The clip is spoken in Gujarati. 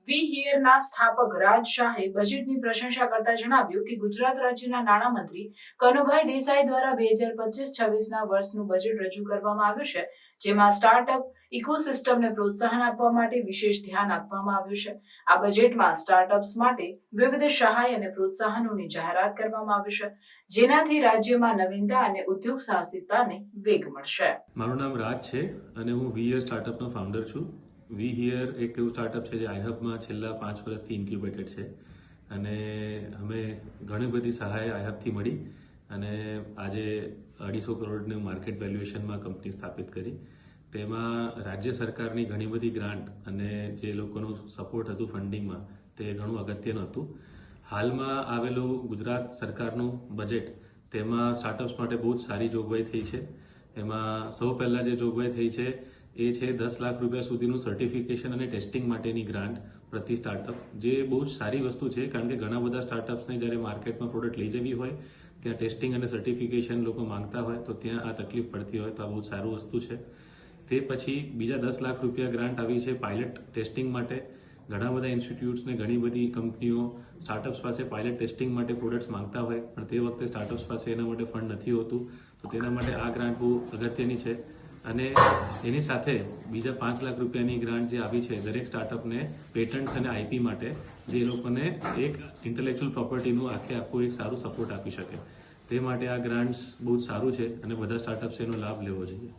વી હિયરના સ્થાપક રાજ શાહે બજેટની પ્રશંસા કરતા જણાવ્યું કે ગુજરાત રાજ્યના નાણામંત્રી કનુભાઈ દેસાઈ દ્વારા 2025-26ના વર્ષનું બજેટ રજૂ કરવામાં આવ્યું છે, જેમાં સ્ટાર્ટઅપ ઇકોસિસ્ટમને પ્રોત્સાહન આપવા માટે વિશેષ ધ્યાન આપવામાં આવ્યું છે. આ બજેટમાં સ્ટાર્ટઅપ્સ માટે વિવિધ સહાય અને પ્રોત્સાહનોની જાહેરાત કરવામાં આવી છે, જેનાથી રાજ્યમાં નવીનતા અને ઉદ્યોગ સાહસિકતાને વેગ મળશે. મારું નામ રાજ છે અને હું વી હિયર સ્ટાર્ટઅપનો ફાઉન્ડર છું. વી હિયર એક એવું સ્ટાર્ટઅપ છે જે આઈહબમાં છેલ્લા 5 વર્ષથી ઇન્ક્યુબેટેડ છે અને અમે ઘણી બધી સહાય આઈહબથી મળી અને આજે 250 કરોડનું માર્કેટ વેલ્યુએશનમાં કંપની સ્થાપિત કરી. તેમાં રાજ્ય સરકારની ઘણી બધી ગ્રાન્ટ અને જે લોકોનું સપોર્ટ હતું ફંડિંગમાં તે ઘણું અગત્યનું હતું. હાલમાં આવેલું ગુજરાત સરકારનું બજેટ તેમાં સ્ટાર્ટઅપ્સ માટે બહુ જ સારી જોગવાઈ થઈ છે. એમાં સૌ પહેલાં જે જોગવાઈ થઈ છે એ છે 10 લાખ રૂપિયા સુધીનું સર્ટિફિકેશન અને ટેસ્ટિંગ માટેની ગ્રાન્ટ પ્રતિ સ્ટાર્ટઅપ, જે બહુ જ સારી વસ્તુ છે કારણ કે ઘણા બધા સ્ટાર્ટઅપ્સને જ્યારે માર્કેટમાં પ્રોડક્ટ લઈ જવી હોય ત્યાં ટેસ્ટિંગ અને સર્ટિફિકેશન લોકો માંગતા હોય તો ત્યાં આ તકલીફ પડતી હોય તો આ બહુ સારું વસ્તુ છે. તે પછી બીજા 10 લાખ રૂપિયા ગ્રાન્ટ આવી છે પાયલટ ટેસ્ટિંગ માટે. ઘણા બધા ઇન્સ્ટિટ્યૂટ્સને ઘણી બધી કંપનીઓ સ્ટાર્ટઅપ્સ પાસે પાયલટ ટેસ્ટિંગ માટે પ્રોડક્ટ્સ માંગતા હોય પણ તે વખતે સ્ટાર્ટઅપ્સ પાસે એના માટે ફંડ નથી હોતું, તો તેના માટે આ ગ્રાન્ટ બહુ અગત્યની છે. અને એની સાથે બીજા 5 લાખ રૂપિયાની ગ્રાન્ટ જે આવી છે દરેક સ્ટાર્ટઅપને પેટન્ટ્સ અને આઈપી માટે, જે લોકોને એક ઇન્ટેલેક્ચ્યુઅલ પ્રોપર્ટીનું આખું એક સારું સપોર્ટ આપી શકે. તે માટે આ ગ્રાન્ટ્સ બહુ જ સારું છે અને બધા સ્ટાર્ટઅપ્સે એનો લાભ લેવો જોઈએ.